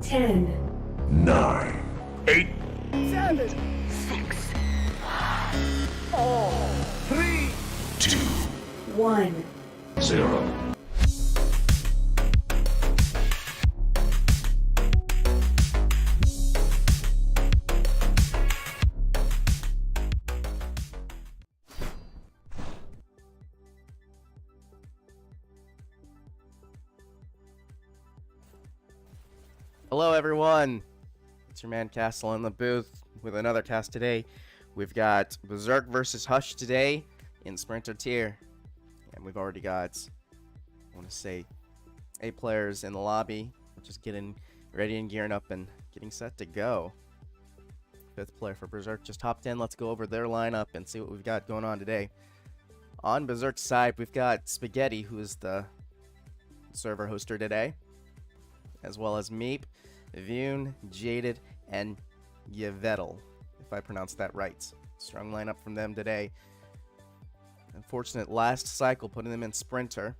10, 9, 8, 7, 6, 3, 2, 1. 0. Hello everyone, it's your man Kastle in the booth with another cast today. We've got BSRK versus Hush today in Sprinter tier, and we've already got, I want to say, 8 players in the lobby. We're just getting ready and gearing up and getting set to go. 5th player for BSRK just hopped in. Let's go over their lineup and see what we've got going on today. On BSRK's side, we've got Spaghetti, who is the server hoster today, as well as Meep, Vune, Jaded, and Yvettel, if I pronounced that right. Strong lineup from them today. Unfortunate last cycle putting them in Sprinter.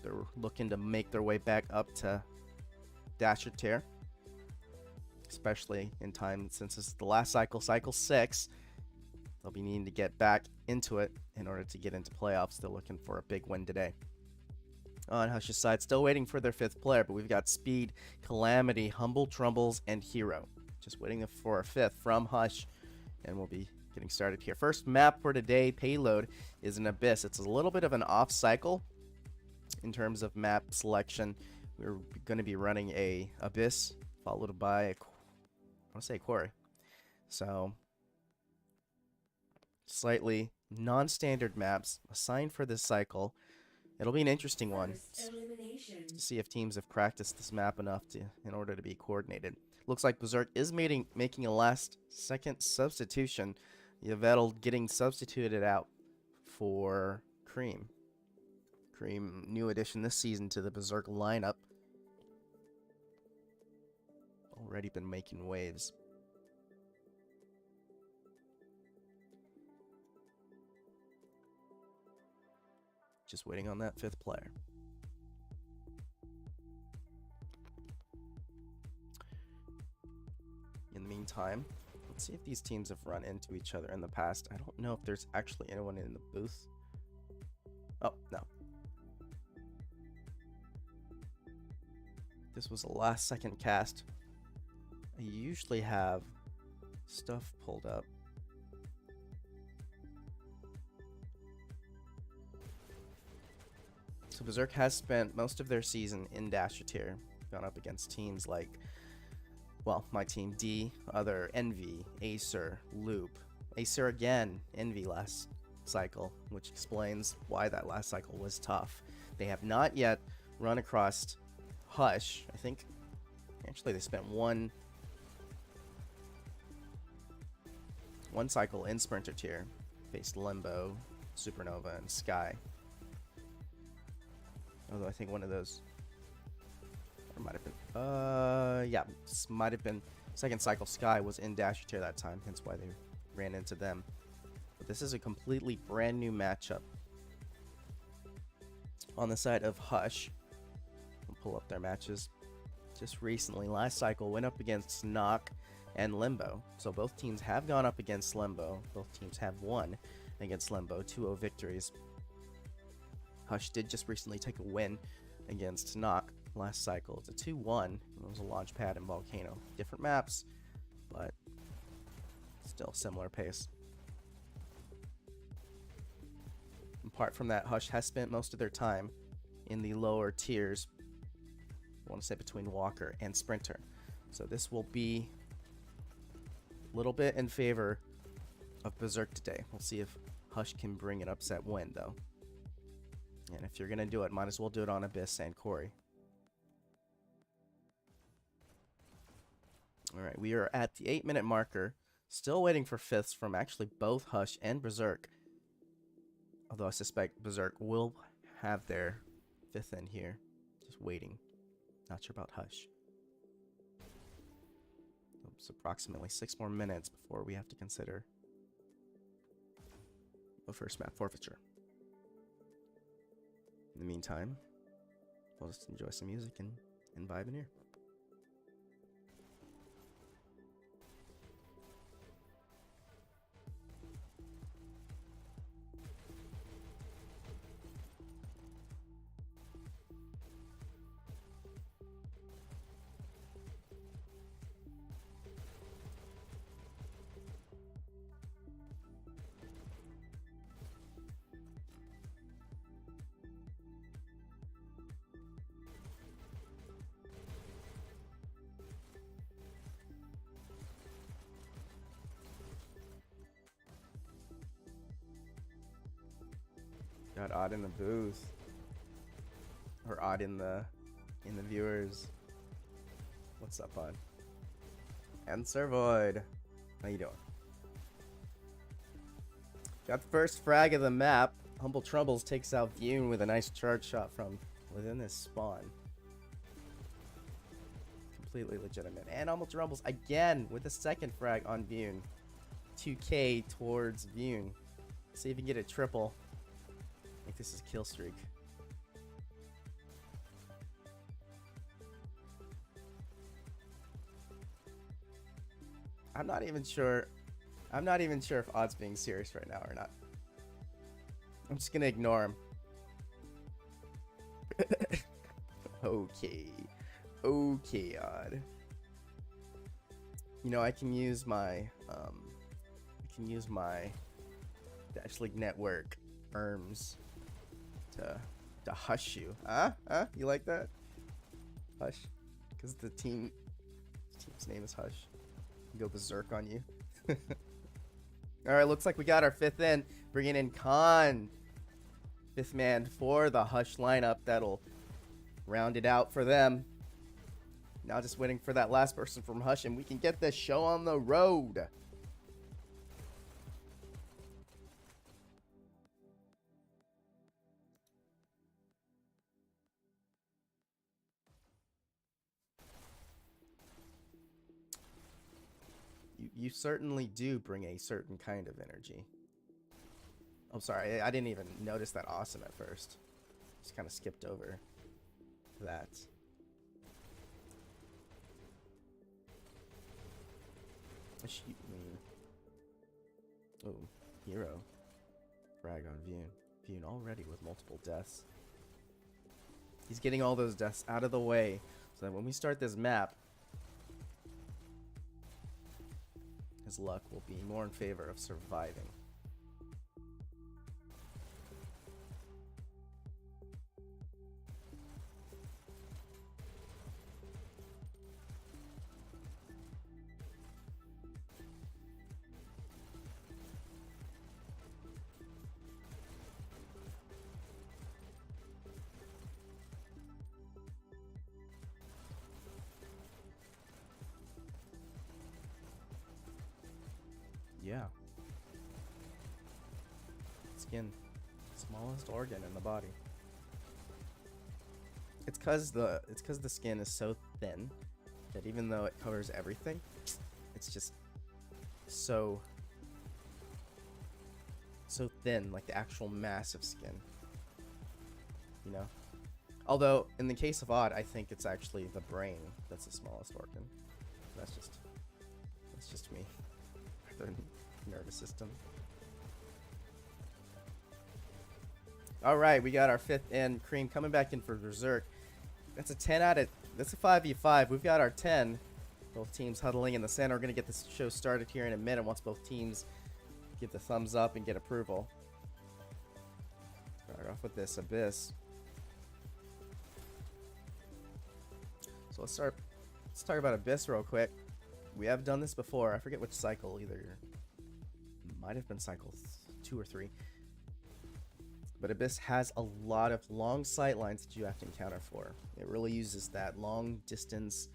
They're looking to make their way back up to Dasher tier, especially in time since it's the last cycle, cycle 6. They'll be needing to get back into it in order to get into playoffs. They're looking for a big win today. On Hush's side, still waiting for their 5th player, but we've got Speed, Calamity, Humble Trumbles, and Hero. Just waiting for a 5th from Hush, and we'll be getting started here. First map for today, Payload, is an Abyss. It's a little bit of an off cycle in terms of map selection. We're going to be running a Abyss, followed by, I want to say, Quarry. So, slightly non-standard maps assigned for this cycle. It'll be an interesting one to see if teams have practiced this map enough in order to be coordinated. Looks like BSRK is making a last-second substitution. Yvettel getting substituted out for Cream. Cream, new addition this season to the BSRK lineup. Already been making waves. Just waiting on that 5th player. In the meantime, let's see if these teams have run into each other in the past. I don't know if there's actually anyone in the booth. Oh, no. This was a last second cast. I usually have stuff pulled up. So BSRK has spent most of their season in Dasher tier, gone up against teams like, well, my team D, other Envy, Acer, Loop. Acer again, Envy last cycle, which explains why that last cycle was tough. They have not yet run across Hush. I think, actually they spent one cycle in Sprinter tier, faced Limbo, Supernova, and Sky. Although I think one of those, or might have been, yeah, might have been second cycle Sky was in Dasher tier that time, hence why they ran into them. But this is a completely brand new matchup. On the side of Hush, we'll pull up their matches just recently. Last cycle went up against Knock and Limbo. So both teams have gone up against Limbo. Both teams have won against Limbo, 2-0 victories. Hush did just recently take a win against Knock last cycle. It's a 2-1. It was a launch pad and Volcano. Different maps, but still similar pace. Apart from that, Hush has spent most of their time in the lower tiers. I want to say between Walker and Sprinter. So this will be a little bit in favor of BSRK today. We'll see if Hush can bring an upset win, though. And if you're going to do it, might as well do it on Abyss and Quarry. Alright, we are at the 8-minute marker. Still waiting for 5ths from actually both Hush and BSRK. Although I suspect BSRK will have their 5th in here. Just waiting. Not sure about Hush. It's approximately 6 more minutes before we have to consider the first map forfeiture. In the meantime, we'll just enjoy some music and vibe in here. got odd in the booth. Or odd in the viewers. What's up, Odd? And Sir Void. How you doing? Got the first frag of the map. Humble Troubles takes out Vune with a nice charge shot from within this spawn. Completely legitimate. And Humble Troubles again with the second frag on Vune. 2k towards Vune. See if we can get a triple. I think this is kill streak. I'm not even sure if Odd's being serious right now or not. I'm just gonna ignore him. Okay. Okay, Odd. You know, I can use my Dash League Network ERMs to hush you. Huh? You like that? Hush? Because the team's name is Hush. Go berserk on you. Alright, looks like we got our fifth in. Bringing in Khan. Fifth man for the Hush lineup. That'll round it out for them. Now just waiting for that last person from Hush, and we can get this show on the road. You certainly do bring a certain kind of energy. I'm sorry, I didn't even notice that awesome at first. Just kind of skipped over that. Oh, hero. Frag on Vune. Vune already with multiple deaths. He's getting all those deaths out of the way so that when we start this map, his luck will be more in favor of surviving. Yeah. Skin. Smallest organ in the body. It's cause the skin is so thin that even though it covers everything, it's just so thin, like the actual mass of skin. You know? Although in the case of Odd, I think it's actually the brain that's the smallest organ. That's just me. The nervous system. Alright, we got our fifth in. Cream coming back in for Berserk. That's a 10 out of... That's a 5v5. We've got our 10. Both teams huddling in the center. We're going to get this show started here in a minute once both teams give the thumbs up and get approval. Start off with this Abyss. So let's talk about Abyss real quick. We have done this before. I forget which cycle. Either might have been cycle 2 or 3. But Abyss has a lot of long sight lines that you have to encounter for. It really uses that long distance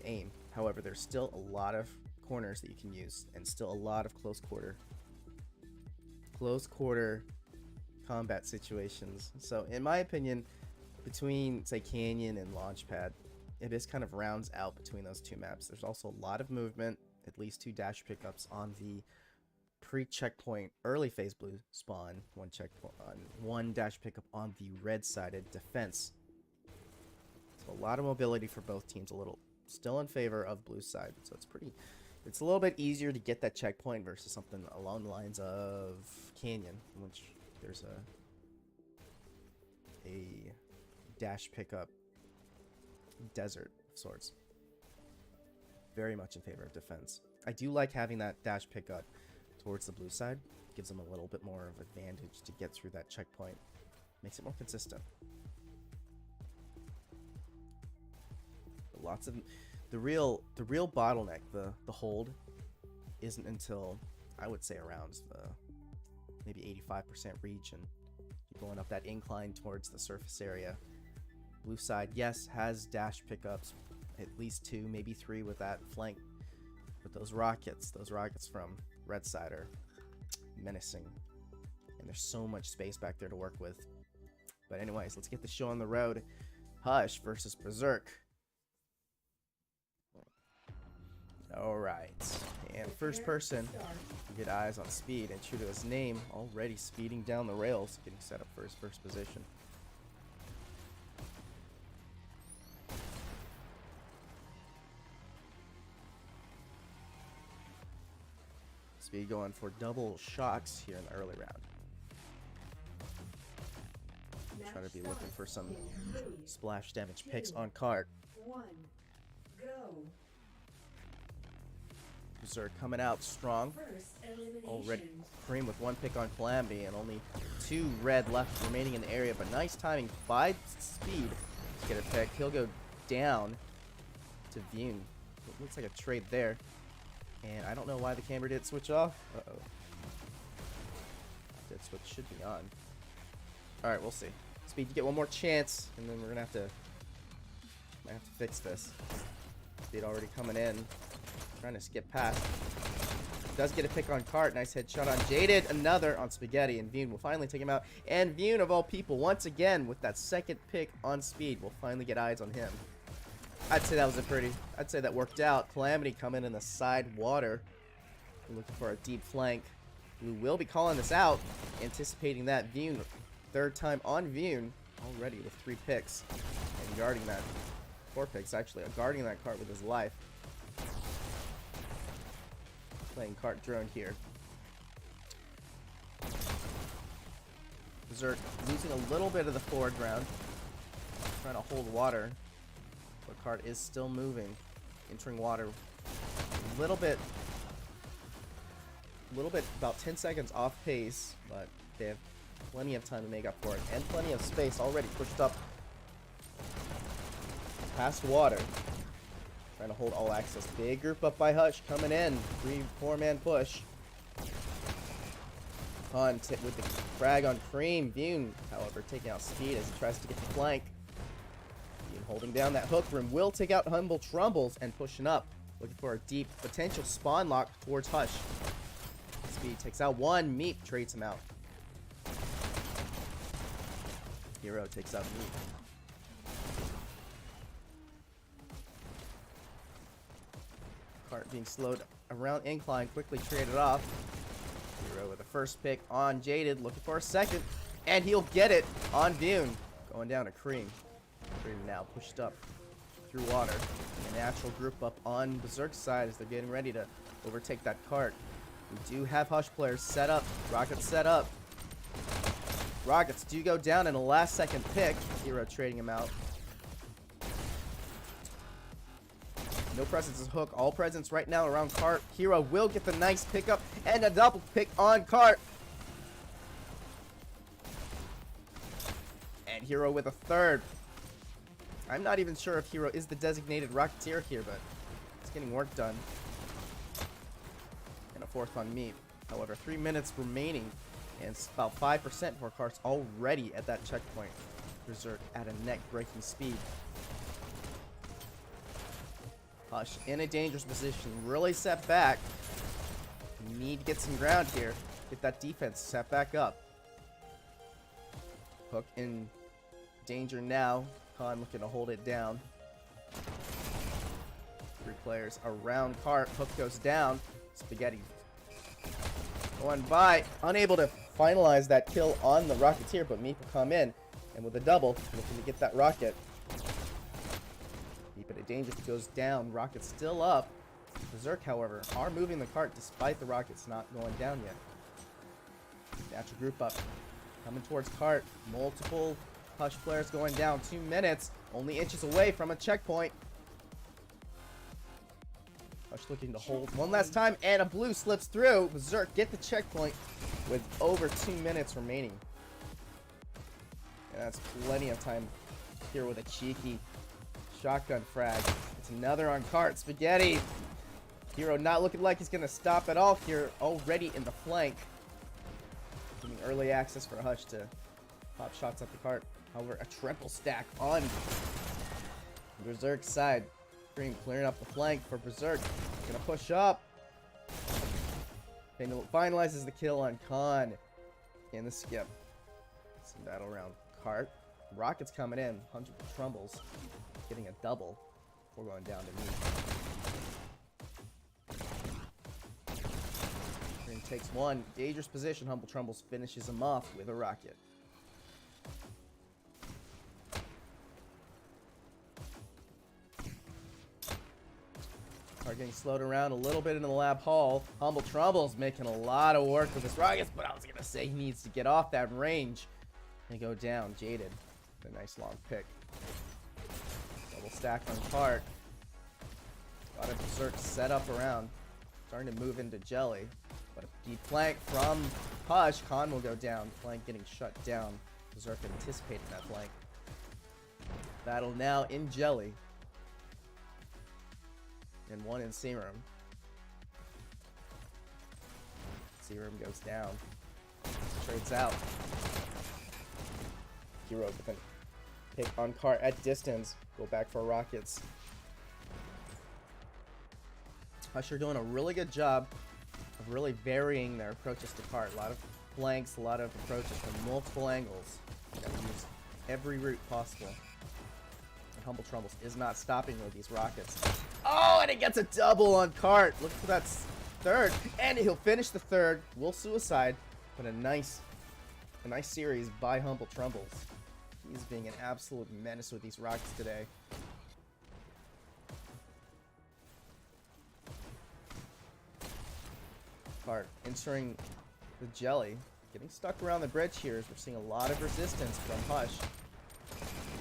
aim. However, there's still a lot of corners that you can use, and still a lot of close quarter combat situations. So in my opinion, between say Canyon and Launchpad, Abyss kind of rounds out between those two maps. There's also a lot of movement, at least 2 dash pickups on the pre-checkpoint early phase blue spawn, 1 checkpoint on 1 dash pickup on the red-sided defense. So a lot of mobility for both teams, a little still in favor of blue side. So it's a little bit easier to get that checkpoint versus something along the lines of Canyon, in which there's a dash pickup desert of sorts. Very much in favor of defense. I do like having that dash pickup towards the blue side. Gives them a little bit more of advantage to get through that checkpoint. Makes it more consistent. But lots of the real bottleneck, the hold, isn't until I would say around the maybe 85% region going up that incline towards the surface area. Blue side, yes, has dash pickups, at least 2, maybe 3 with that flank. But those rockets from red side are menacing. And there's so much space back there to work with. But anyways, let's get the show on the road. Hush versus Berserk. Alright. And first person to get eyes on speed, and true to his name, already speeding down the rails, getting set up for his first position. Speed going for double shocks here in the early round. Trying to be looking for some splash damage picks on cart. Berserk coming out strong. Already Cream with 1 pick on Calamity and only 2 red left remaining in the area. But nice timing by Speed to get a pick. He'll go down to Vune. It looks like a trade there. And I don't know why the camera did switch off. Uh-oh. That switch should be on. Alright, we'll see. Speed, you get one more chance, and then we're gonna have to fix this. Speed already coming in. Trying to skip past. Does get a pick on Cart. Nice headshot on Jaded. Another on Spaghetti, and Vune will finally take him out. And Vune, of all people, once again, with that second pick on Speed, will finally get eyes on him. I'd say that worked out. Calamity coming in the side water. We're looking for a deep flank. Blue will be calling this out, anticipating that. Vune, third time on Vune, already with 3 picks. And guarding that, 4 picks actually, guarding that cart with his life. Playing cart drone here. Berserk losing a little bit of the forward ground. Trying to hold water. But cart is still moving. Entering water. A little bit about 10 seconds off pace, but they have plenty of time to make up for it. And plenty of space already pushed up past water. Trying to hold all access. Big group up by Hush coming in. 3-4-man push. Hunt with the frag on Cream. Vune, however, taking out Speed as he tries to get the flank. Vune holding down that hook room. Will take out Humble Trumbles and pushing up. Looking for a deep potential spawn lock towards Hush. Speed takes out 1. Meep trades him out. Hero takes out Meep. Cart being slowed around incline, quickly traded off. Hero with the first pick on Jaded, looking for a second, and he'll get it on Vune. Going down to Cream. Cream now pushed up through water. A natural group up on Berserk's side as they're getting ready to overtake that cart. We do have Hush players set up. Rockets set up. Rockets do go down in a last second pick. Hero trading him out. No presence is Hook. All presence right now around Cart. Hero will get the nice pickup and a double pick on Cart. And Hero with a third. I'm not even sure if Hero is the designated Rocketeer here, but it's getting work done. And a fourth on Meep. However, 3 minutes remaining, and it's about 5% for Cart's already at that checkpoint. Berserk at a neck-breaking speed. Hush in a dangerous position, really set back. Need to get some ground here. Get that defense set back up. Hook in danger now. Khan looking to hold it down. 3 players around Cart. Hook goes down. Spaghetti going by. Unable to finalize that kill on the Rocketeer, but Meep will come in. And with a double, looking to get that rocket. But it dangerous goes down. Rocket's still up. Berserk, however, are moving the cart despite the rockets not going down yet. Natural group up. Coming towards cart. Multiple Hush players going down. 2 minutes. Only inches away from a checkpoint. Hush looking to hold one last time. And a blue slips through. Berserk get the checkpoint with over 2 minutes remaining. And that's plenty of time here with a cheeky shotgun frag. It's another on cart. Spaghetti. Hero not looking like he's going to stop at all here. Already in the flank. Giving early access for Hush to Pop shots at the cart. However, a triple stack on Berserk's side. Cream clearing up the flank for Berserk. Gonna push up. Finalizes the kill on Khan in the skip. Some battle round cart. Rockets coming in. 100 Trumbles. Getting a double before going down to meat. Cream takes one. Dangerous position. Humble Trumbles finishes him off with a rocket. Are getting slowed around a little bit in the lab hall. Humble Trumbles making a lot of work with his rockets, but I was gonna say he needs to get off that range and go down. Jaded. A nice long pick. Double stack on cart. A lot of Berserk set up around. Starting to move into Jelly. But a deep flank from Hush. Khan will go down. Flank getting shut down. Berserk anticipating that flank. Battle now in Jelly. And one in Serum. Serum goes down. Trades out. Hero with a pick on cart at distance. Go back for rockets. Usher doing a really good job of really varying their approaches to cart. A lot of flanks, a lot of approaches from multiple angles. Gotta use every route possible. And Humble Trumbles is not stopping with these rockets. Oh, and it gets a double on cart. Look for that third. And he'll finish the third. Will suicide. But a nice series by Humble Trumbles. He's being an absolute menace with these rockets today. Cart entering the Jelly. Getting stuck around the bridge here as we're seeing a lot of resistance from Hush.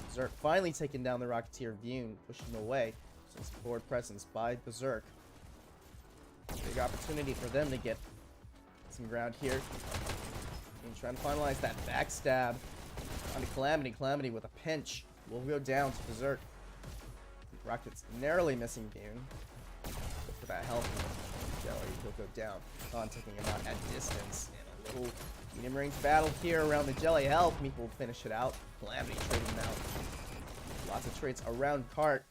Berserk finally taking down the Rocketeer Vune, pushing him away. Some forward presence by Berserk. Big opportunity for them to get some ground here. And trying to finalize that backstab onto Calamity. Calamity with a pinch will go down to Berserk. Rockets narrowly missing Vune. Look for that health. Jelly, he'll go down. Khan taking him out at distance. And a little medium range battle here around the Jelly health. Meek will finish it out. Calamity trading him out. Lots of trades around cart.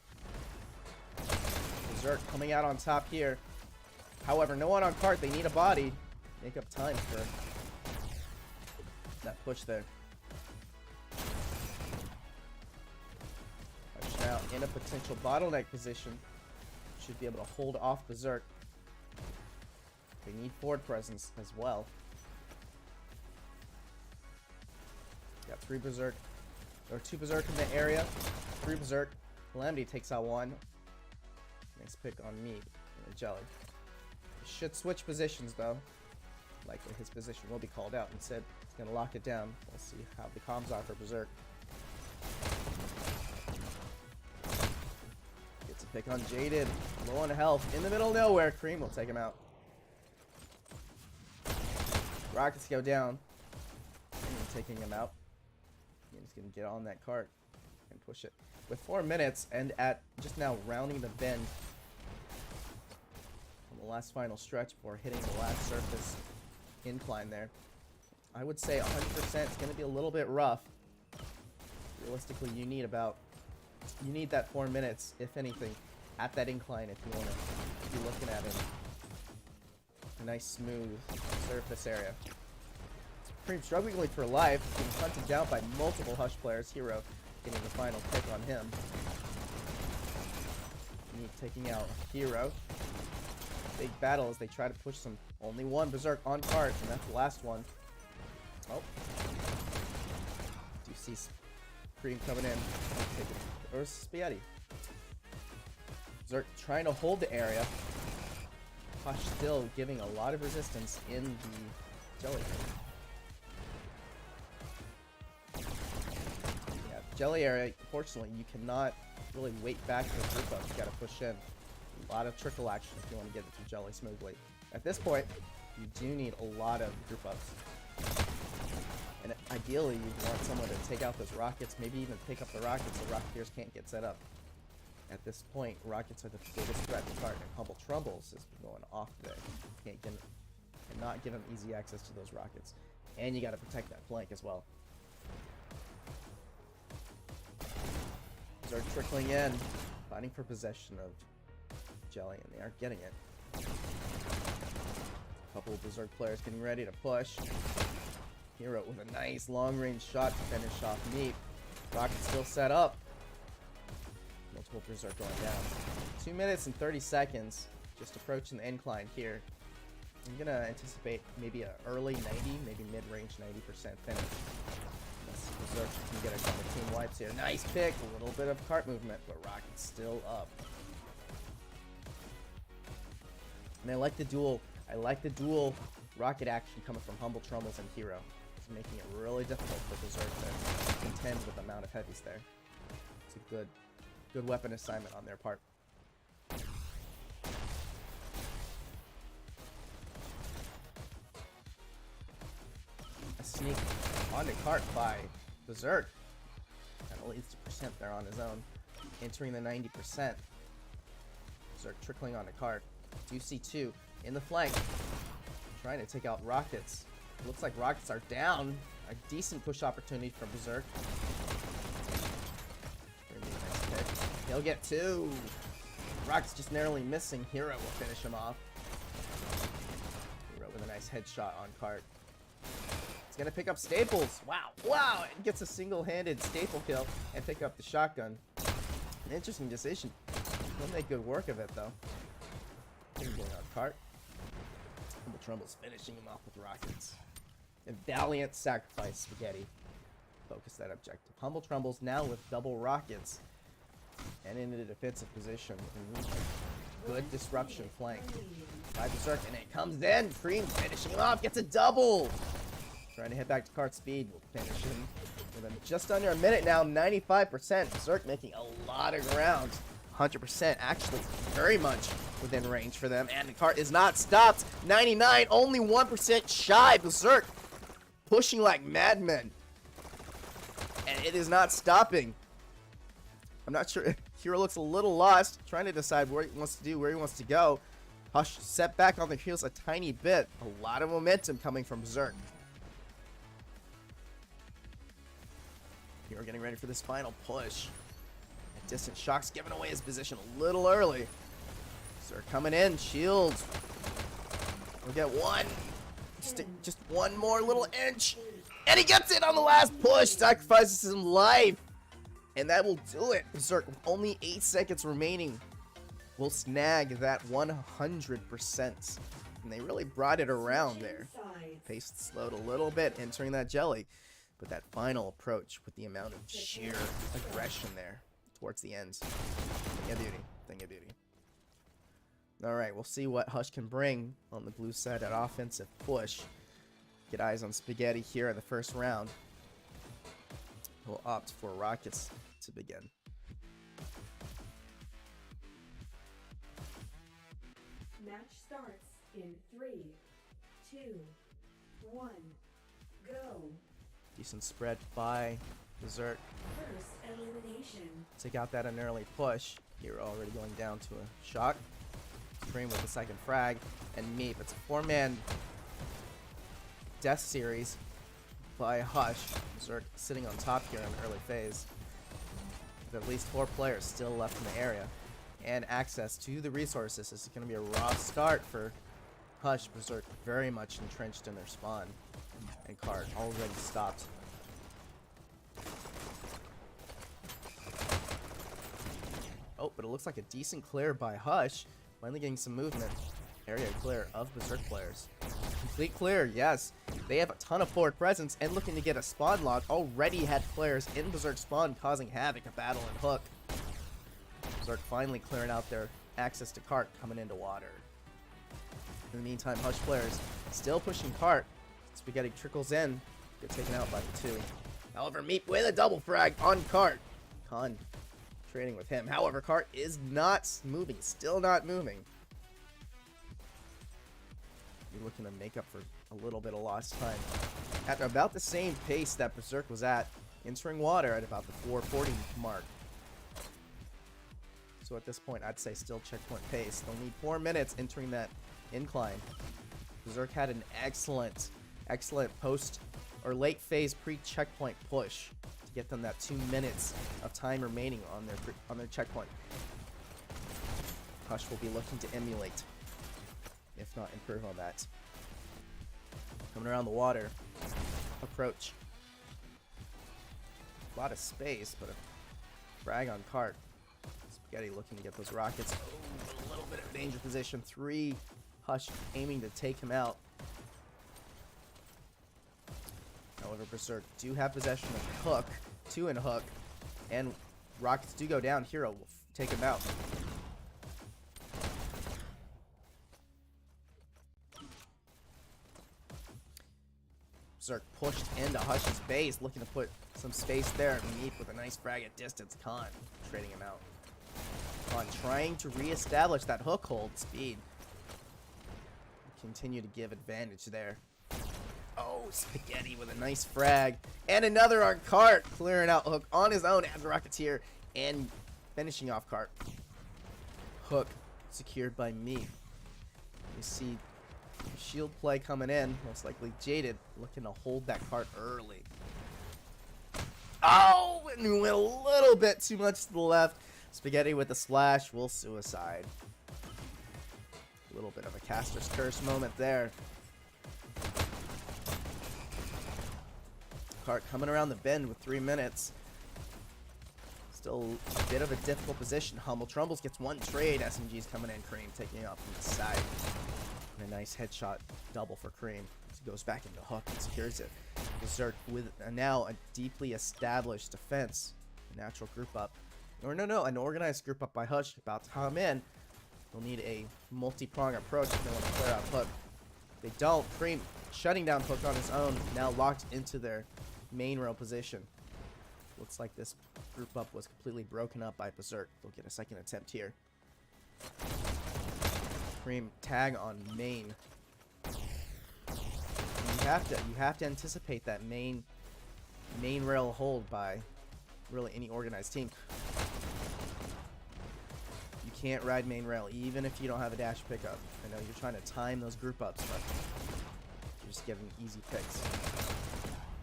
Berserk coming out on top here. However, no one on cart. They need a body. Make up time for that push there. Hush now in a potential bottleneck position. Should be able to hold off Berserk. They need forward presence as well. Got 3 Berserk. Or 2 Berserk in the area. 3 Berserk. Calamity takes out 1. Nice pick on Meat and Jelly. Should switch positions though. Likely his position will be called out. Instead, he's going to lock it down. We'll see how the comms are for Berserk. Gets a pick on Jaded. Low on health. In the middle of nowhere. Cream will take him out. Rockets go down. Taking him out. He's going to get on that cart and push it. With 4 minutes and at just now rounding the bend on the last final stretch before hitting the last surface incline there. I would say 100% is going to be a little bit rough. Realistically, you need that 4 minutes, if anything, at that incline if you want to be looking at a nice smooth surface area. Cream struggling for life, being hunted down by multiple Hush players. Hero getting the final pick on him. Meek taking out Hero. Big battle as they try to push some. Only 1 Berserk on cart, and that's the last one. Oh. Do you see Cream coming in? Or Spaghetti. Berserk trying to hold the area. Hush still giving a lot of resistance in the Jelly. Yeah, Jelly area, unfortunately, you cannot really wait back for the group up. You gotta push in. A lot of trickle action if you want to get it to Jelly smoothly. At this point, you do need a lot of group ups. And ideally, you want someone to take out those rockets, maybe even pick up the rockets so Rocketeers can't get set up. At this point, rockets are the biggest threat to cart, and Humble Trumbles has been going off today. Cannot give him easy access to those rockets. And you gotta protect that flank as well. Berserk trickling in, fighting for possession of Jelly, and they aren't getting it. A couple of Berserk players getting ready to push. Hero with a nice long-range shot to finish off Meep. Rocket still set up. Multiple Berserk going down. 2 minutes and 30 seconds. Just approaching the incline here. I'm gonna anticipate maybe an early 90, maybe mid-range 90% finish. Unless Berserk can get a couple team wipes here. Nice pick, a little bit of cart movement, but Rocket's still up. And I like the dual rocket action coming from Humble Trumbles and Hero. It's making it really difficult for Berserk to contend with the amount of heavies there. It's a good weapon assignment on their part. A sneak onto cart by Berserk. Kind of leads to percent there on his own. Entering the 90%. Berserk trickling onto cart. 2C2 in the flank. Trying to take out Rockets. Looks like Rockets are down. A decent push opportunity from Berserk. Nice pick. He'll get 2. Rockets just narrowly missing. Hero will finish him off. Hero with a nice headshot on cart. He's gonna pick up Staples. Wow. And gets a single-handed staple kill and pick up the shotgun. An interesting decision. He'll make good work of it though. Going on cart. Humble Trumbles finishing him off with Rockets. A valiant sacrifice, Spaghetti. Focus that objective. Humble Trumbles now with double Rockets. And in a defensive position. Good disruption flank. By Berserk, and it comes in. Cream finishing him off. Gets a double. Trying to hit back to cart speed. Will finish him with just under a minute now. 95%. Berserk making a lot of ground. 100% actually very much within range for them, and the cart is not stopped. 99, only 1% shy. Berserk pushing like madmen, and it is not stopping. I'm not sure. Hero looks a little lost, trying to decide what he wants to do, where he wants to go. Hush set back on the heels a tiny bit. A lot of momentum coming from Berserk. Hero getting ready for this final push. Distant Shock's giving away his position a little early. Berserk coming in, shields. We'll get one. Just one more little inch. And he gets it on the last push. Sacrifices his life. And that will do it. Berserk, with only 8 seconds remaining, will snag that 100%. And they really brought it around there. Pace slowed a little bit, entering that jelly. But that final approach with the amount of sheer aggression there towards the ends. Thing of beauty. Thing of beauty. Alright, we'll see what Hush can bring on the blue side at offensive push. Get eyes on Spaghetti here in the first round. He'll opt for Rockets to begin. Match starts in 3, 2, 1, go. Decent spread by Berserk. First elimination. Take out that an early push. You're already going down to a shock. Scream with the second frag. And Meep. It's a 4-man death series by Hush. Berserk sitting on top here in the early phase. With at least 4 players still left in the area. And access to the resources. This is going to be a raw start for Hush. Berserk very much entrenched in their spawn. And cart already stopped. Oh, but it looks like a decent clear by Hush. Finally getting some movement. Area clear of Berserk players. Complete clear, yes. They have a ton of forward presence and looking to get a spawn lock. Already had players in Berserk spawn causing havoc, a battle and hook. Berserk finally clearing out their access to cart coming into water. In the meantime, Hush players still pushing cart. Spaghetti trickles in. Get taken out by the 2. However, Meep with a double frag on cart. Con trading with him. However, cart is not moving. Still not moving. You're looking to make up for a little bit of lost time. At about the same pace that Berserk was at, entering water at about the 440 mark. So at this point, I'd say still checkpoint pace. They'll need 4 minutes entering that incline. Berserk had an excellent post or late phase pre-checkpoint push to get them that 2 minutes of time remaining on their checkpoint. Hush will be looking to emulate, if not improve on that. Coming around the water. Approach. A lot of space, but a frag on cart. Spaghetti looking to get those rockets. Oh, a little bit of danger position. 3. Hush aiming to take him out. However, Berserk do have possession of Hook. 2 in Hook. And rockets do go down. Hero will take him out. Berserk pushed into Hush's base, looking to put some space there. Meep with a nice frag at distance. Khan trading him out. Khan trying to reestablish that hook hold speed. Continue to give advantage there. Oh, Spaghetti with a nice frag. And another on cart, clearing out Hook on his own as a Rocketeer and finishing off cart. Hook secured by Meep. You see shield play coming in, most likely Jaded, looking to hold that cart early. Oh, and we went a little bit too much to the left. Spaghetti with the slash will suicide. A little bit of a caster's curse moment there. Cart coming around the bend with 3 minutes. Still a bit of a difficult position. Humble Trumbles gets 1 trade. SMG's coming in. Cream taking off from the side. And a nice headshot double for Cream. He goes back into Hook and secures it. Berserk with now a deeply established defense. A natural group up. Or no, an organized group up by Hush about to come in. They'll need a multi-prong approach if they want to clear out Hook. They don't. Cream shutting down Hook on his own. Now locked into their main row position. Looks like this group up was completely broken up by Berserk. They'll get a second attempt here. Cream tag on main. And you have to anticipate that main rail hold by really any organized team. You can't ride main rail even if you don't have a dash pickup. I know you're trying to time those group ups, but you're just giving easy picks.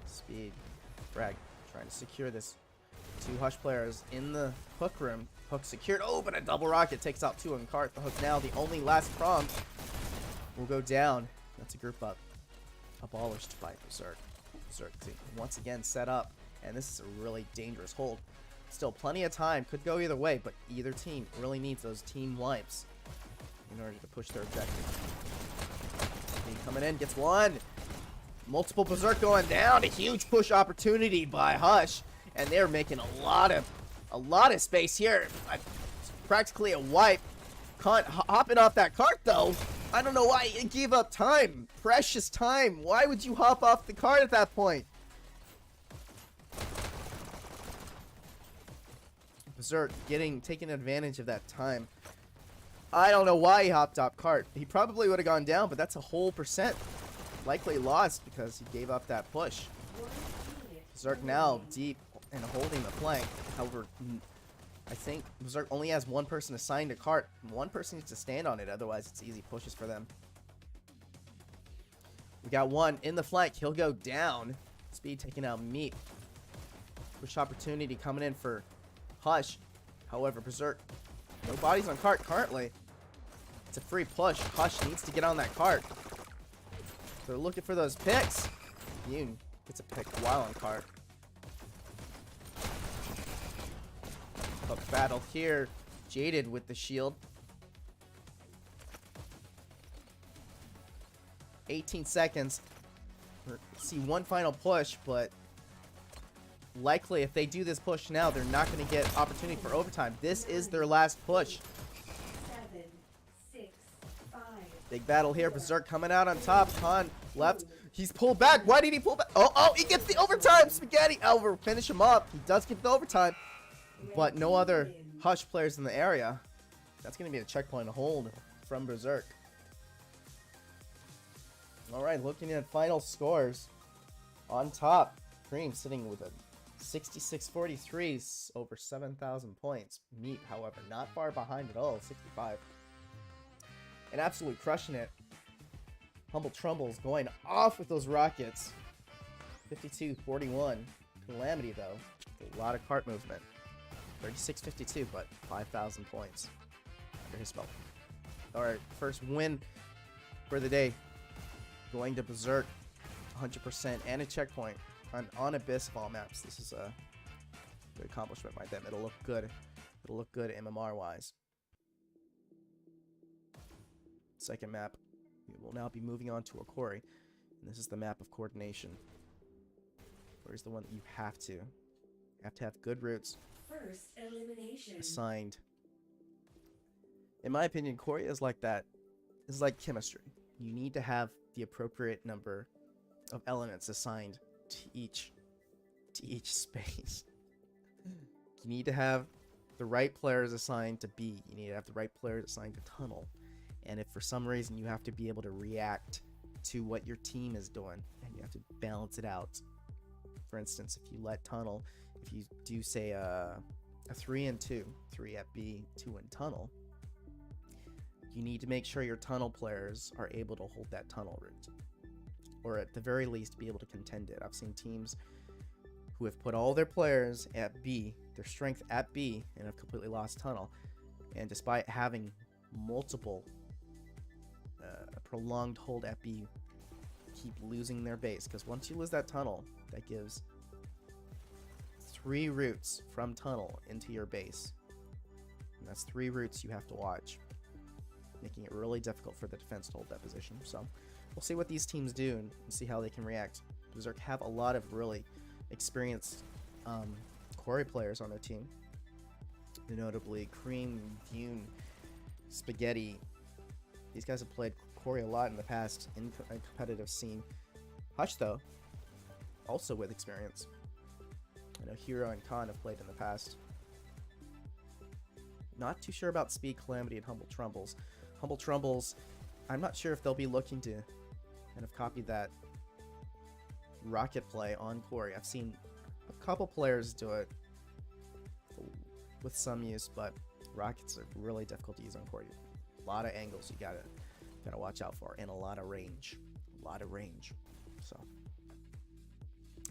Speed. Frag. Trying to secure this. 2 Hush players in the Hook room. Hook secured. Oh, but a double rocket takes out 2 on cart. The Hook now, the only last prong, will go down. That's a group up. Abolished by Berserk. Berserk once again set up. And this is a really dangerous hold. Still plenty of time. Could go either way, but either team really needs those team wipes in order to push their objective. Coming in, gets 1. Multiple Berserk going down. A huge push opportunity by Hush. And they're making a lot of space here. Practically a wipe. Hopping off that cart though. I don't know why he gave up time. Precious time. Why would you hop off the cart at that point? Berserk taking advantage of that time. I don't know why he hopped off cart. He probably would have gone down, but that's a whole percent. Likely lost because he gave up that push. Berserk now deep and holding the flank. However, I think Berserk only has 1 person assigned to cart. 1 person needs to stand on it, otherwise it's easy pushes for them. We got 1 in the flank. He'll go down. Speed taking out Meat. Push opportunity coming in for Hush. However, Berserk, no bodies on cart currently. It's a free push. Hush needs to get on that cart. They're looking for those picks. Yoon gets a pick while on cart. Hook battle here. Jaded with the shield. 18 seconds. See 1 final push, but likely if they do this push now, they're not going to get opportunity for overtime. This is their last push. 7, 6, 5. Big battle here. Berserk coming out on top. Khan left. He's pulled back. Why did he pull back? Oh, he gets the overtime. Spaghetti. Over. Finish him up. He does get the overtime. But no other Hush players in the area. That's going to be a checkpoint hold from Berserk. Alright, looking at final scores. On top, Cream sitting with a 66-43, over 7,000 points. Meat, however, not far behind at all, 65. And absolutely crushing it. Humble Trumbles going off with those rockets. 52-41. Calamity, though, A lot of cart movement. 3652, but 5,000 points under his belt. Alright, first win for the day. Going to Berserk, 100% and a checkpoint on Abyss of all maps. This is a good accomplishment by them. It'll look good. It'll look good MMR-wise. Second map, we will now be moving on to a quarry. And this is the map of coordination. Where's the one that you have to? You have to have good routes First elimination. assigned. In my opinion, quarry is like that. It's like chemistry. You need to have the appropriate number of elements assigned to each space. You need to have the right players assigned to B. You need to have the right players assigned to tunnel. And if for some reason you have to be able to react to what your team is doing, and you have to balance it out. For instance, if you let tunnel, if you do say a 3 and 2, 3 at B, 2 in tunnel, you need to make sure your tunnel players are able to hold that tunnel route, or at the very least be able to contend it. I've seen teams who have put all their players at B, their strength at B, and have completely lost tunnel, and despite having multiple prolonged hold at B, keep losing their base, because once you lose that tunnel, that gives 3 routes from tunnel into your base, and that's 3 routes you have to watch, making it really difficult for the defense to hold that position. So we'll see what these teams do and see how they can react. Berserk have a lot of really experienced quarry players on their team, notably Cream, Dune, Spaghetti. These guys have played quarry a lot in the past in a competitive scene. Hush, though, also with experience. I know Hero and Khan have played in the past. Not too sure about Speed, Calamity, and Humble Trumbles. Humble Trumbles, I'm not sure if they'll be looking to kind of copy that rocket play on quarry. I've seen a couple players do it with some use, but rockets are really difficult to use on quarry. A lot of angles you gotta watch out for, and a lot of range. So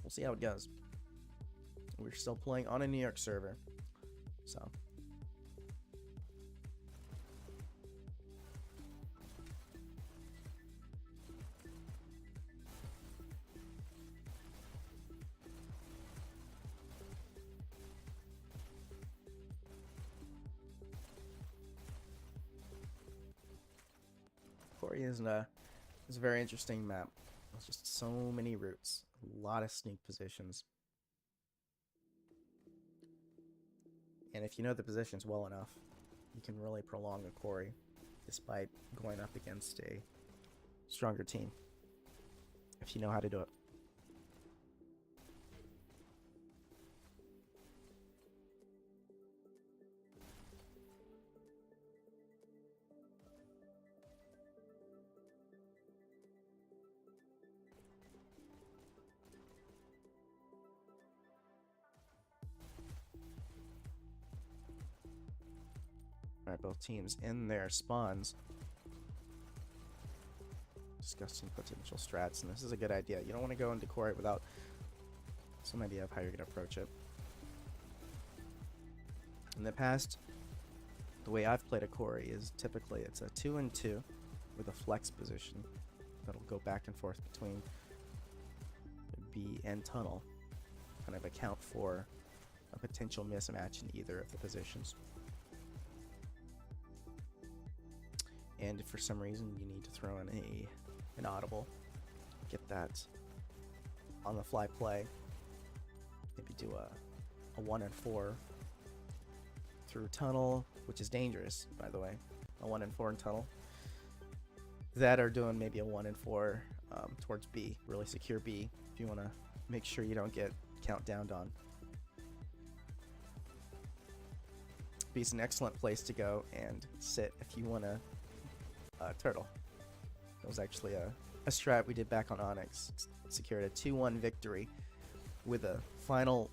we'll see how it goes. We're still playing on a New York server, so Quarry is a very interesting map. There's just so many routes, a lot of sneak positions. And if you know the positions well enough, you can really prolong a quarry despite going up against a stronger team, if you know how to do it. Alright, both teams in their spawns discussing potential strats, and this is a good idea. You don't want to go into quarry without some idea of how you're going to approach it. In the past, the way I've played a quarry is typically it's a 2 and 2 with a flex position that'll go back and forth between B and tunnel, kind of account for a potential mismatch in either of the positions. And if for some reason you need to throw in an audible, get that on the fly play, maybe do a 1 and 4 through tunnel, which is dangerous, by the way. A 1 and 4 in tunnel. That are doing maybe a 1 and 4 towards B, really secure B, if you want to make sure you don't get countdowned on. B is an excellent place to go and sit if you want to turtle. That was actually a strat we did back on Onyx. Secured a 2-1 victory with a final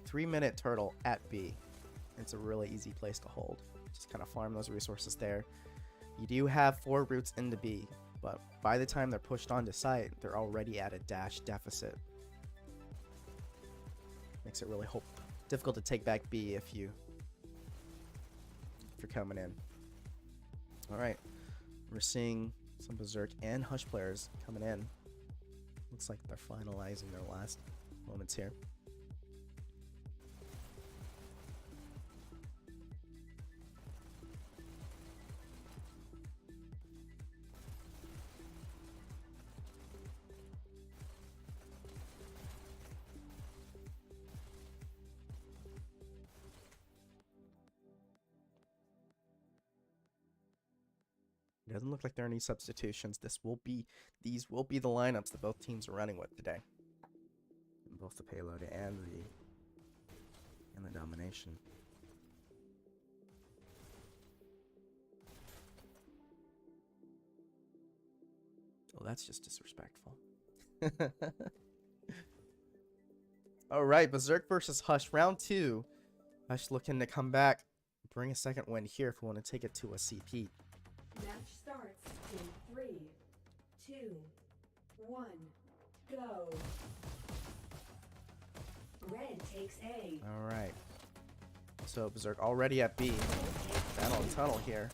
3-minute turtle at B. It's a really easy place to hold. Just kind of farm those resources there. You do have 4 routes into B, but by the time they're pushed onto site, they're already at a dash deficit. Makes it really difficult to take back B if you're coming in. All right, we're seeing some Berserk and Hush players coming in. Looks like they're finalizing their last moments here. It doesn't look like there are any substitutions. These will be the lineups that both teams are running with today. Both the payload and the domination. Oh, that's just disrespectful. All right, Berserk versus Hush, round 2. Hush looking to come back, bring a second win here if we want to take it to a CP. Match starts in 3, 2, 1, go. Red takes A. All right. So Berserk already at B. Battle and tunnel here.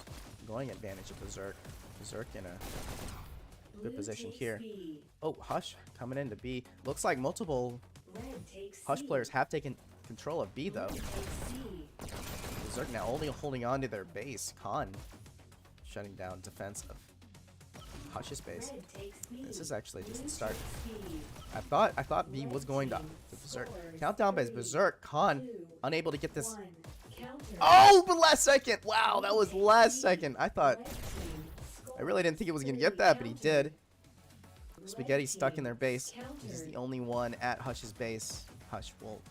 Going advantage of Berserk. Berserk in a good position here. B. Oh, Hush coming into B. Looks like multiple Red takes Hush C. players have taken control of B though. Blue takes C. Berserk now only holding on to their base. Khan shutting down defense of Hush's base. Red takes B. This is actually just Blue the start. takes B. I thought B was going to Berserk. Countdown by Berserk. Khan unable to get this. 1. Counter. Oh, but last second. Wow, that was last second. I thought, Red team I really didn't think it was going to get that, but he did. Spaghetti stuck in their base. This is the only one at Hush's base. Hush will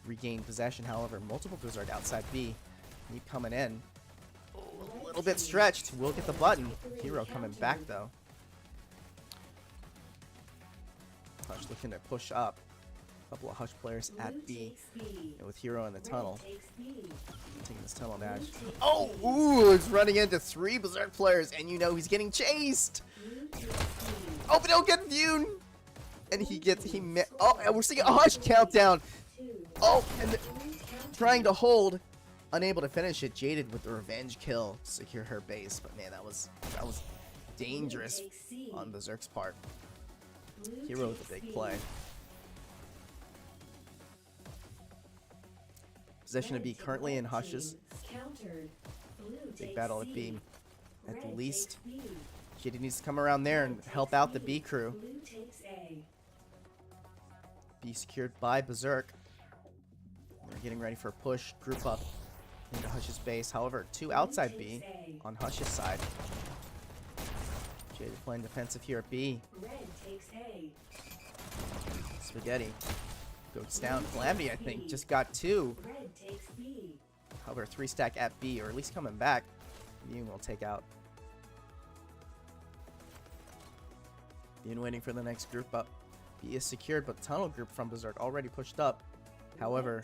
regain possession. However, multiple Berserk outside B. Keep coming in. Oh, a little bit stretched. We'll get the button. Hero coming back though. Hush looking to push up. A couple of Hush players at B. And with Hero in the tunnel. Taking this tunnel dash. Oh, ooh, it's running into 3 Berserk players, and you know he's getting chased. Oh, but he'll get viewed. And oh, and we're seeing a Hush countdown. Oh, and trying to hold. Unable to finish it. Jaded with the revenge kill to secure her base. But man, that was dangerous on Berserk's part. Hero with a big play. Possession of B currently in Hush's. Big battle at B. At least Jaded needs to come around there and help out the B crew. B secured by Berserk. They're getting ready for a push. Group up into Hush's base. However, 2 outside B on Hush's side. Jaded playing defensive here at B. Spaghetti goes down. Calamity, I think, just got 2. However, 3 stack at B, or at least coming back. Yoon will take out. Yoon waiting for the next group up. B is secured, but tunnel group from Berserk already pushed up. However,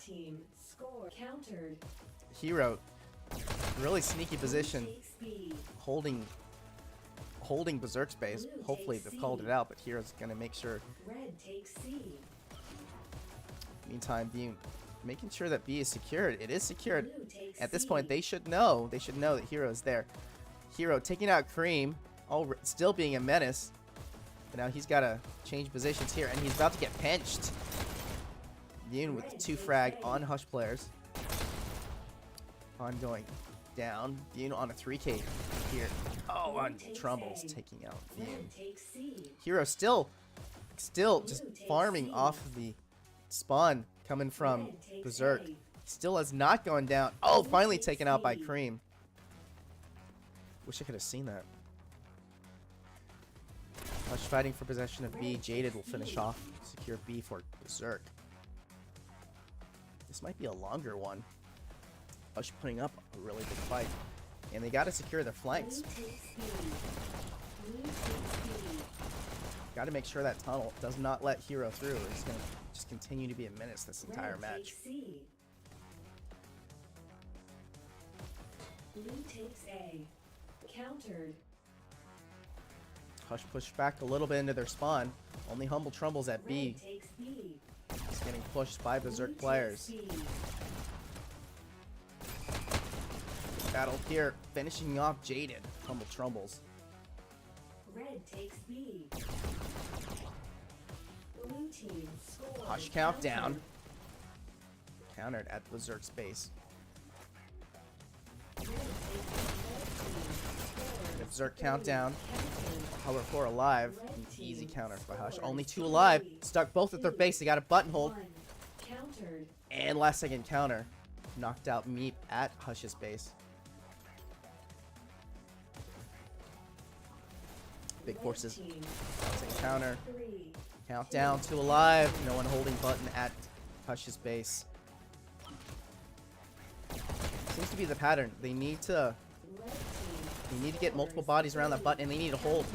Hero, really sneaky position, holding Berserk's base. Hopefully they've called it out, but Hero's gonna make sure. Meantime, being making sure that B is secured. It is secured. At this point, they should know. They should know that Hero is there. Hero taking out Cream, still being a menace. But now he's got to change positions here, and he's about to get pinched. Yoon with 2 frag on Hush players. Ongoing down. Yoon on a 3K here. Oh, on Trumbull's taking out Yoon. Hero still just farming off of the spawn coming from Berserk. Still has not gone down. Oh, finally taken out by Cream. Wish I could have seen that. Hush fighting for possession of B. Jaded will finish off. Secure B for Berserk. This might be a longer one. Hush putting up a really big fight. And they got to secure their flanks. Got to make sure that tunnel does not let Hero through. He's going to just continue to be a menace this entire match. Blue takes A. Countered. Hush pushed back a little bit into their spawn. Only Humble Trumbles at B. is getting pushed by Berserk players. Battle here, finishing off Jaded. Humble Trumbles. Red takes B. Blue team scores. Hush countdown. Countered at Berserk's base. Berserk countdown. However, 4 alive. An easy counter by Hush. Only 2 alive. Stuck both at their base. They got a button hold. Countered. And last second counter. Knocked out Meep at Hush's base. Big forces. Second counter. Countdown. 2 alive. No one holding button at Hush's base. Seems to be the pattern. They need to get multiple bodies around that button, and they need to hold.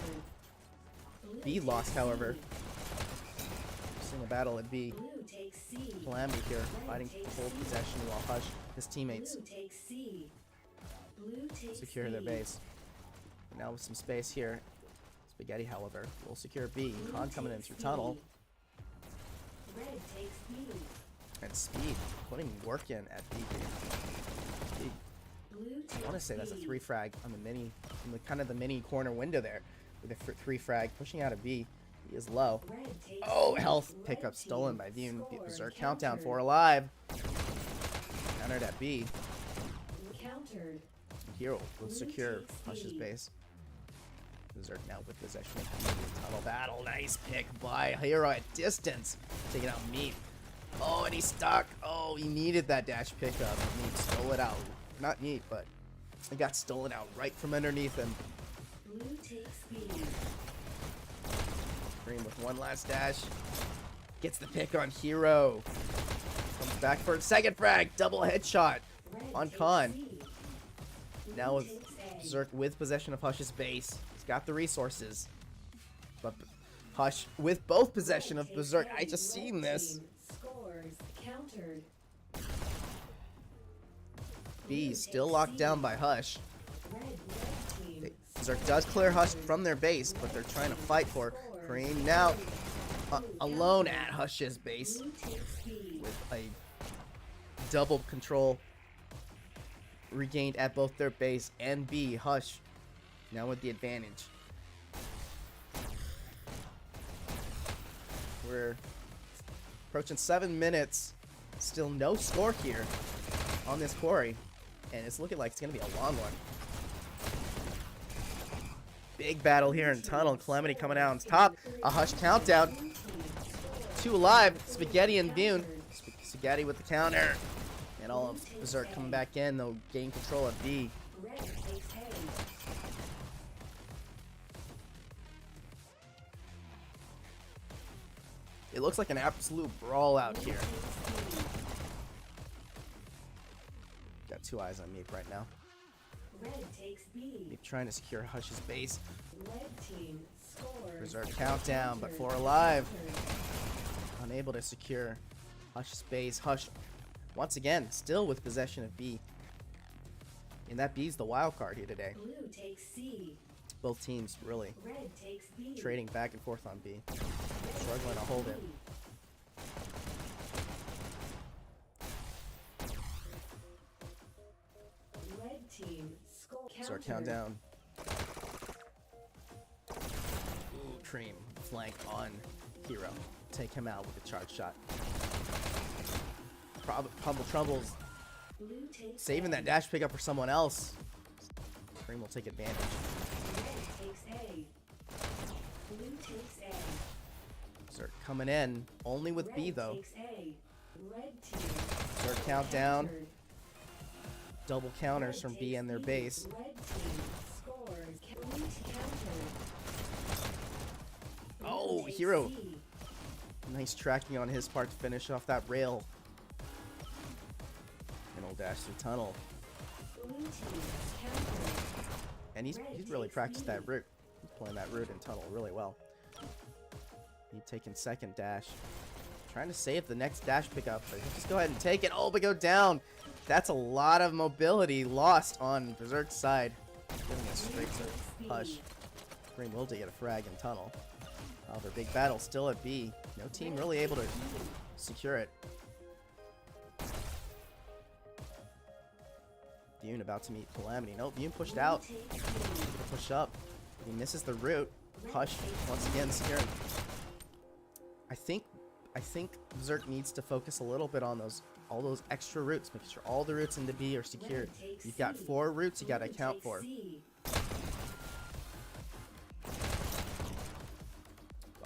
B lost, however. Seeing a battle at B. Calamity here, fighting to hold possession while Hush, his teammates, secure their base. And now with some space here, Spaghetti, however, will secure B. Khan coming in through tunnel. And Speed putting work in at B here. I want to say that's a 3 frag on the mini, in the kind of the mini corner window there, with a 3 frag pushing out a B. He is low. Oh, health pickup stolen by Vune. Berserk countdown, 4 alive. Countered at B. Hero will secure Hush's base. Berserk now with possession of B. Tunnel battle, nice pick by Hero at distance, taking out Meep. Oh, and he's stuck. Oh, he needed that dash pickup. Meep stole it out. Not neat, but it got stolen out right from underneath him. Green with one last dash. Gets the pick on Hero. Comes back for a second frag. Double headshot on Khan. Now with Berserk with possession of Hush's base. He's got the resources. But Hush with both possession of Berserk. I just seen this. B still locked down by Hush. Berserk does clear Hush from their base, but they're trying to fight for Cream now alone at Hush's base with a double control regained at both their base and B. Hush now with the advantage. We're approaching 7 minutes. Still no score here on this quarry. And it's looking like it's going to be a long one. Big battle here in tunnel. Calamity coming out on top. A Hush countdown. 2 alive. Spaghetti and Vune. Spaghetti with the counter. And all of Berserk coming back in. They'll gain control of B. It looks like an absolute brawl out here. Got 2 eyes on Meep right now. Meep trying to secure Hush's base. Berserk countdown, but 4 alive. Unable to secure Hush's base. Hush, once again, still with possession of B. And that B's the wild card here today. Both teams really trading back and forth on B. Struggling to hold it. Berserk countdown. Ooh, Cream flank on Hero. Take him out with a charge shot. Humble Trumbles saving that dash pickup for someone else. Cream will take advantage. Berserk coming in, only with B though. Berserk countdown. Double counters from B and their base. Oh, Hero. Nice tracking on his part to finish off that rail. And he'll dash through tunnel. And he's really practiced that route. He's playing that route in tunnel really well. He's taking second dash. Trying to save the next dash pickup, but he'll just go ahead and take it. Oh, but go down. That's a lot of mobility lost on Berserk's side. Giving it straight to Hush. Green will to get a frag in tunnel. However, big battle still at B. No team really able to secure it. Bune about to meet Calamity. Nope, Bune pushed out. Push up. He misses the root. Hush once again securing. I think Berserk needs to focus a little bit on all those extra roots, making sure all the roots into B are secured. You've got 4 roots you gotta account for.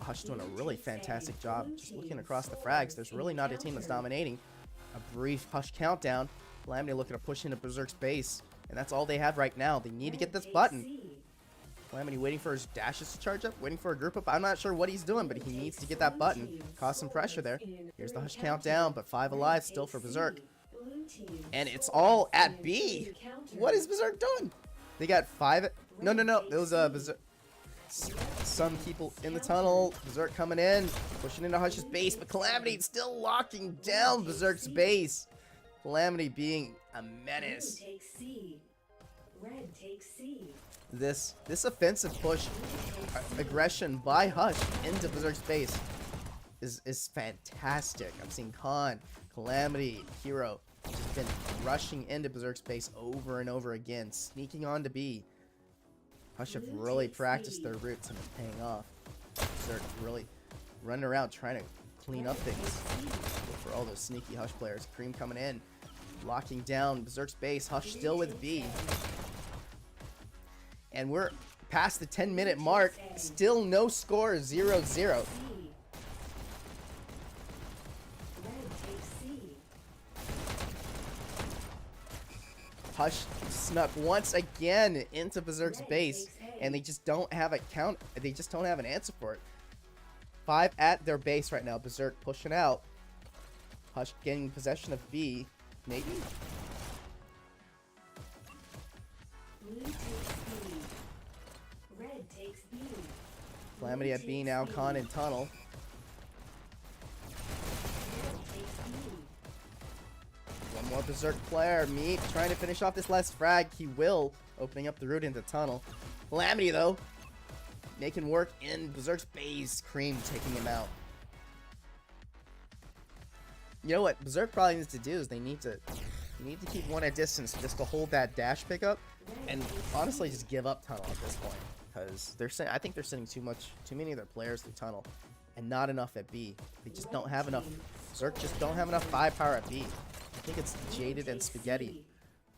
Hush doing a really fantastic job. Just looking across the frags, there's really not a team that's dominating. A brief Hush countdown. Calamity looking to push into Berserk's base, and that's all they have right now. They need to get this button. Calamity waiting for his dashes to charge up, waiting for a group up. I'm not sure what he's doing, but he needs to get that button. Cause some pressure there. Here's the Hush countdown, but 5 alive still for Berserk. And it's all at B. What is Berserk doing? They got 5. No. It was Berserk. Some people in the tunnel. Berserk coming in, pushing into Hush's base, but Calamity still locking down Berserk's base. Calamity being a menace. This offensive push, aggression by Hush into Berserk's base is fantastic. I'm seeing Khan, Calamity, Hero just been rushing into Berserk's base over and over again, sneaking on to B. Hush have really practiced their roots and it's paying off. Berserk really running around trying to clean up things for all those sneaky Hush players. Cream coming in, locking down Berserk's base. Hush still with B. And we're past the 10-minute mark. Still no score, 0-0. Hush snuck once again into Berserk's base, and they just don't have a count. They just don't have an answer for it. 5 at their base right now. Berserk pushing out. Hush getting possession of B. Maybe. Calamity at B now. Khan in tunnel. One more Berserk player. Meat trying to finish off this last frag. He will. Opening up the route into tunnel. Calamity though, making work in Berserk's base. Cream taking him out. You know what Berserk probably needs to do is they need to keep one at distance just to hold that dash pickup, and honestly just give up tunnel at this point, because I think they're sending too many of their players through tunnel, and not enough at B. They just don't have enough. Berserk just don't have enough firepower at B. I think it's Jaded and Spaghetti,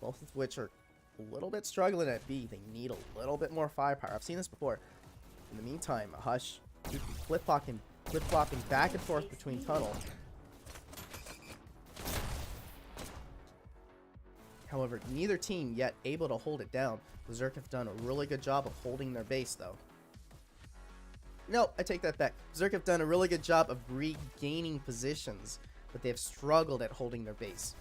both of which are a little bit struggling at B. They need a little bit more firepower. I've seen this before. In the meantime, Hush flip-flopping back and forth between tunnel. However, neither team yet able to hold it down. Berserk have done a really good job of holding their base, though. No, I take that back. Berserk have done a really good job of regaining positions, but they have struggled at holding their base.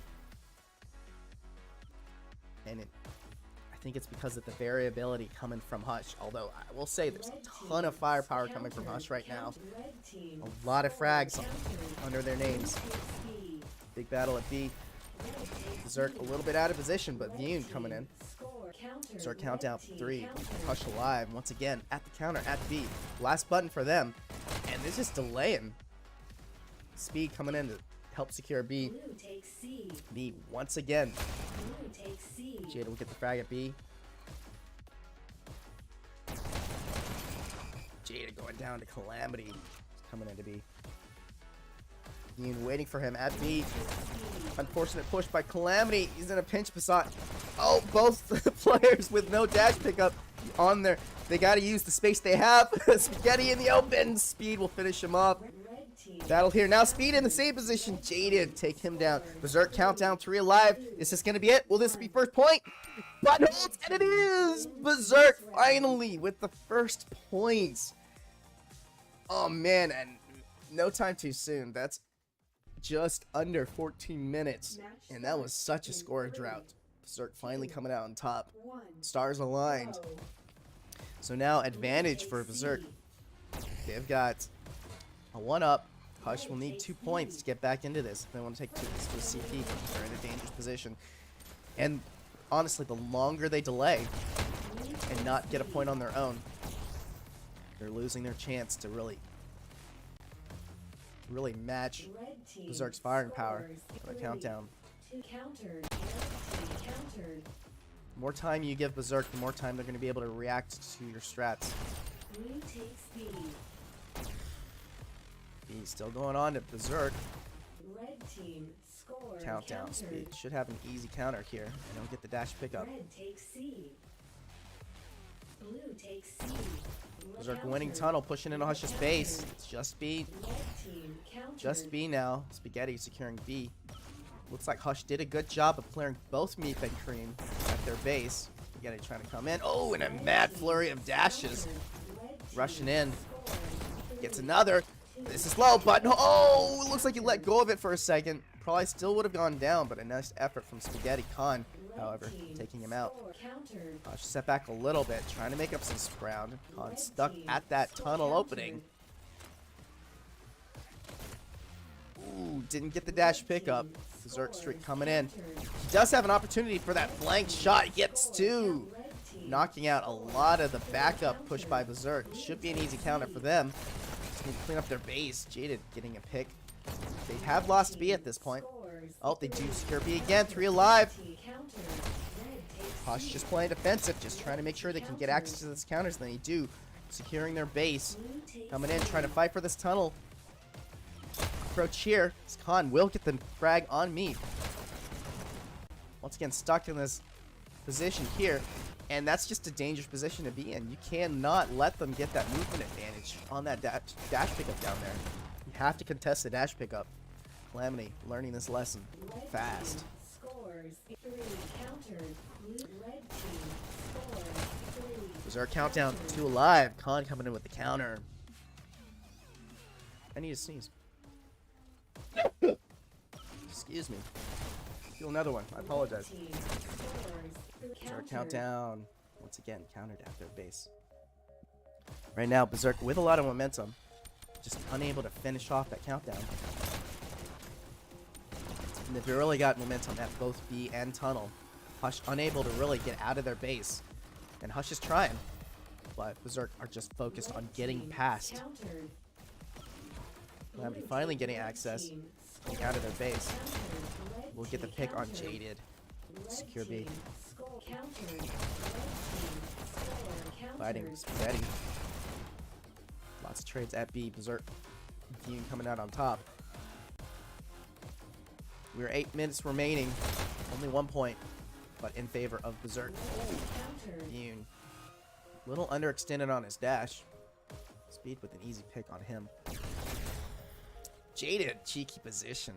And I think it's because of the variability coming from Hush. Although I will say there's a ton of firepower coming from Hush right now. A lot of frags under their names. Big battle at B. Berserk a little bit out of position, but Bune coming in. Berserk countdown for 3. Hush alive once again at the counter at B. Last button for them, and they're just delaying. Speed coming in to help secure B. B once again. Jada will get the frag at B. Jada going down to Calamity. Coming into B. Bune waiting for him at B. Unfortunate push by Calamity. He's in a pinch beside. Oh, both players with no dash pickup on there. They got to use the space they have. Spaghetti in the open. Speed will finish him off. Battle here. Now Speed in the same position. Jaded take him down. Berserk countdown 3 alive. Is this going to be it? Will this be first point? Button holds, and it is! Berserk finally with the first points. Oh, man. And no time too soon. That's just under 14 minutes, and that was such a score drought. Berserk finally coming out on top. Stars aligned. So now advantage for Berserk. They've got a 1-up. Hush will need 2 points to get back into this if they want to take this to a CP. They're in a dangerous position. And honestly, the longer they delay and not get a point on their own, they're losing their chance to really really match Red team Berserk's firing power scores on the 3. countdown. Countered. Red team countered. The more time you give Berserk, the more time they're going to be able to react to your strats. Blue takes B. He's still going on to Berserk. Red team score. Countdown countered. speed. Should have an easy counter here. And he'll get the dash pickup. Red takes C. Blue takes C. Berserk winning tunnel, pushing into Hush's base. It's just B. Red team countered. Just B now. Spaghetti securing B. Looks like Hush did a good job of clearing both Meep and Cream at their base. Spaghetti trying to come in. Oh, and a mad flurry of dashes. Rushing in. Gets another. This is low, but no. Oh, it looks like he let go of it for a second. Probably still would have gone down, but a nice effort from Spaghetti. Khan, however, taking him out. Hush set back a little bit, trying to make up some ground. Khan stuck at that tunnel opening. Ooh, didn't get the dash pickup. Berserk streak coming in. He does have an opportunity for that flank shot. He gets two. Knocking out a lot of the backup push by Berserk. Should be an easy counter for them. Just need to clean up their base. Jaded getting a pick. They have lost B at this point. Oh, they do secure B again. 3 alive. Hush just playing defensive, just trying to make sure they can get access to these counters, and they do. Securing their base. Coming in, trying to fight for this tunnel. Approach here. Khan will get the frag on me. Once again, stuck in this position here. And that's just a dangerous position to be in. You cannot let them get that movement advantage on that dash pickup down there. You have to contest the dash pickup. Calamity learning this lesson fast. Berserk countdown, 2 alive. Khan coming in with the counter. I need to sneeze. Excuse me. Feel another one. I apologize. Berserk countdown. Once again, countered at their base. Right now, Berserk with a lot of momentum. Just unable to finish off that countdown. And they've really got momentum at both B and tunnel. Hush unable to really get out of their base. And Hush is trying. But Berserk are just focused on getting past. Calamity finally getting access. Getting out of their base. We'll get the pick on Jaded. Secure B. Fighting Spaghetti. Lots of trades at B. Berserk Dean coming out on top. We're 8 minutes remaining. Only 1 point, but in favor of Berserk. Dean. Little underextended on his dash. Speed with an easy pick on him. Jaded, cheeky position.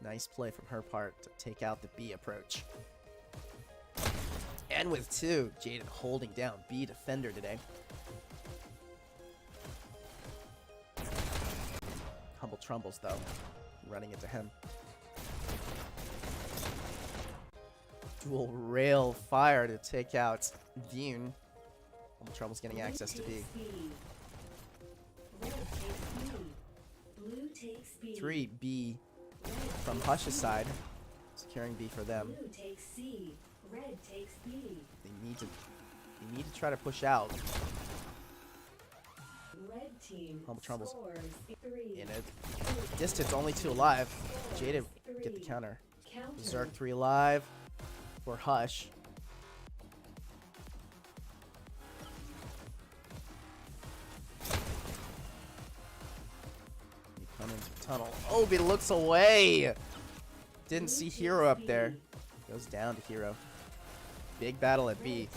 Nice play from her part to take out the B approach. And with 2, Jaded holding down B defender today. Humble Trumbles though, running into him. Dual rail fire to take out Dune. Humble Trumbles getting access to B. 3 B from Hush's side, securing B for them. They need to try to push out. Humble Trumbles in it. Distance only 2 alive. Jaded get the counter. Berserk 3 alive for Hush. You come into the tunnel. Oh, he looks away. Didn't see Hero up there. Goes down to Hero. Big battle at B.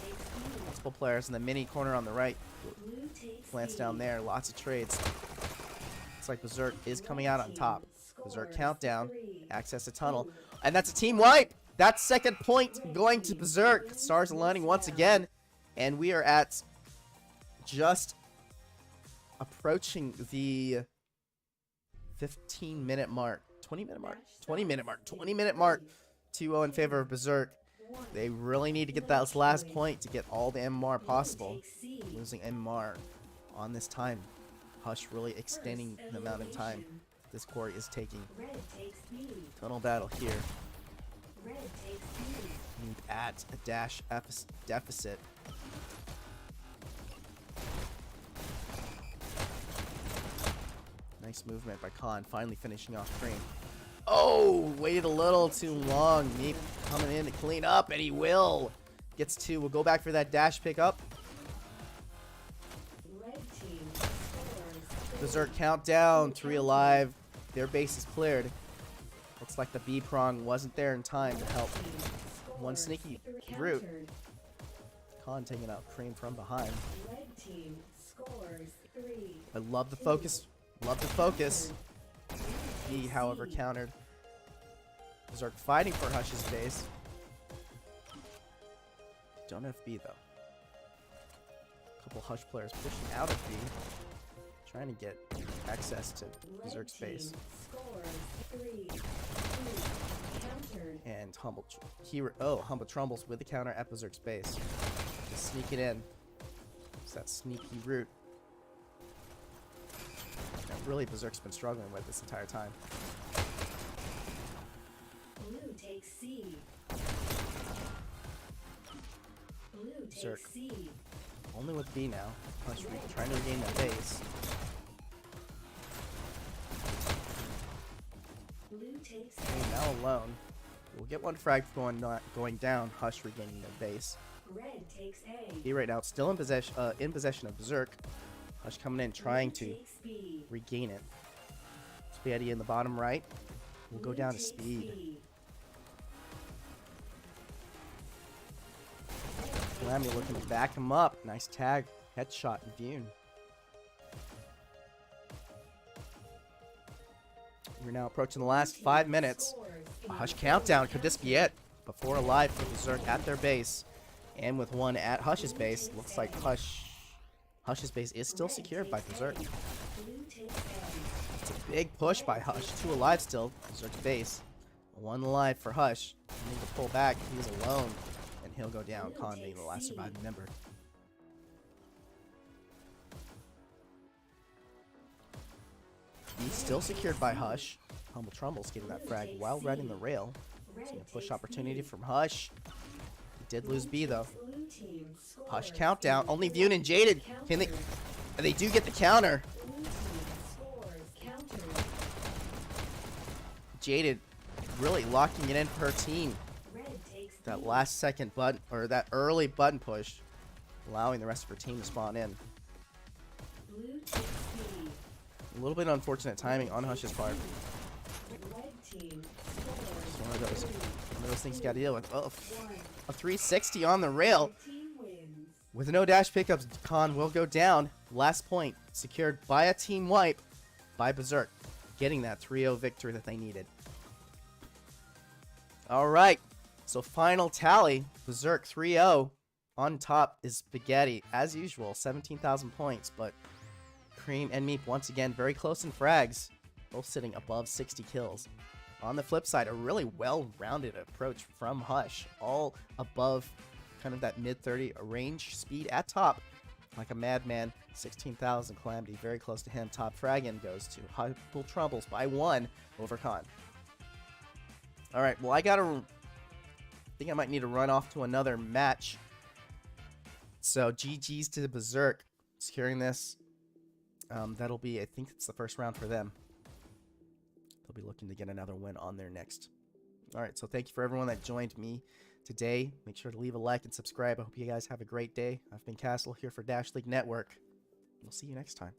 Multiple players in the mini corner on the right. Glance down there. Lots of trades. Looks like Berserk is coming out on top. Berserk countdown. Access to tunnel. And that's a team wipe. That's second point going to Berserk. Stars aligning once again. And we are at just approaching the 15-minute mark. 20-minute mark. 20-minute mark. 20-minute mark. 2-0 in favor of Berserk. They really need to get that last point to get all the MMR possible. Losing MMR on this time. Hush really extending the amount of time this core is taking. Tunnel battle here. Need at a dash deficit. Nice Nice movement by Khan, finally finishing off Cream. Oh, waited a little too long. Meep coming in to clean up, and he will. Gets two. We'll go back for that dash pickup. Red team scores. Berserk countdown. 3 alive. Their base is cleared. Looks like the B prong wasn't there in time to help. One sneaky route. Countered. Khan taking out Cream from behind. Red team scores 3. I love the focus. Love the focus. B, however, countered. Berserk fighting for Hush's base. Don't know if B, though. A couple Hush players pushing out of B. Trying to get access to Berserk's base. Scores 3. 2. Countered. And Humble Trumbles with the counter at Berserk's base. Just sneak it in. It's that sneaky route that really Berserk's been struggling with this entire time. Blue takes C. Blue Berserk. takes C. Only with B now. Hush trying to regain that base. Blue takes And now alone. We'll get one frag going down. Hush regaining their base. Red takes A. B right now still in possession of Berserk. Hush coming in trying to Takes B. regain it. Spaghetti in the bottom right. We'll go Blue down to takes speed. B. Calamity looking to back him up. Nice tag. Headshot and Vune. We're now approaching the last 5 minutes. Scores A Hush countdown. Could this be it? Before alive for Berserk at their base. And with one at Hush's base. Looks like Hush's base is still secured by Berserk. Blue takes A. It's a big push by Hush. 2 alive still. Berserk's base. 1 alive for Hush. Need to pull back. He's alone. And he'll go down. Khan being the last surviving member. He's still secured by Hush. Humble Trumbles getting that frag while riding the rail. Seeing a push opportunity from Hush. He did lose B though. Blue team scores. Hush countdown. Only Vune and Jaded. Can they? They do get the counter. Blue team scores. Countered. Jaded really locking it in for her team. Red takes That B. last second button, or that early button push, allowing the rest of her team to spawn in. Blue takes B. A little bit unfortunate timing on Hush's part. Red team It's scores. one of those things you gotta deal with. Oh, 1. a 360 on the rail. Red team wins. With no dash pickups, Khan will go down. Last point secured by a team wipe by Berserk, getting that 3-0 victory that they needed. All right, so final tally: Berserk 3-0. On top is Spaghetti, as usual, 17,000 points, but Cream and Meep once again very close in frags, both sitting above 60 kills. On the flip side, a really well-rounded approach from Hush, all above kind of that mid-30 range speed at top, like a madman. 16,000 Calamity, very close to him. Top fragging goes to Humble Trumbles by 1 over Khan. All right, well, I think I might need to run off to another match. So GG's to Berserk, securing this. That'll be, I think it's the first round for them. They'll be looking to get another win on their next. All right, so thank you for everyone that joined me today. Make sure to leave a like and subscribe. I hope you guys have a great day. I've been Kastle here for Dash League Network. We'll see you next time.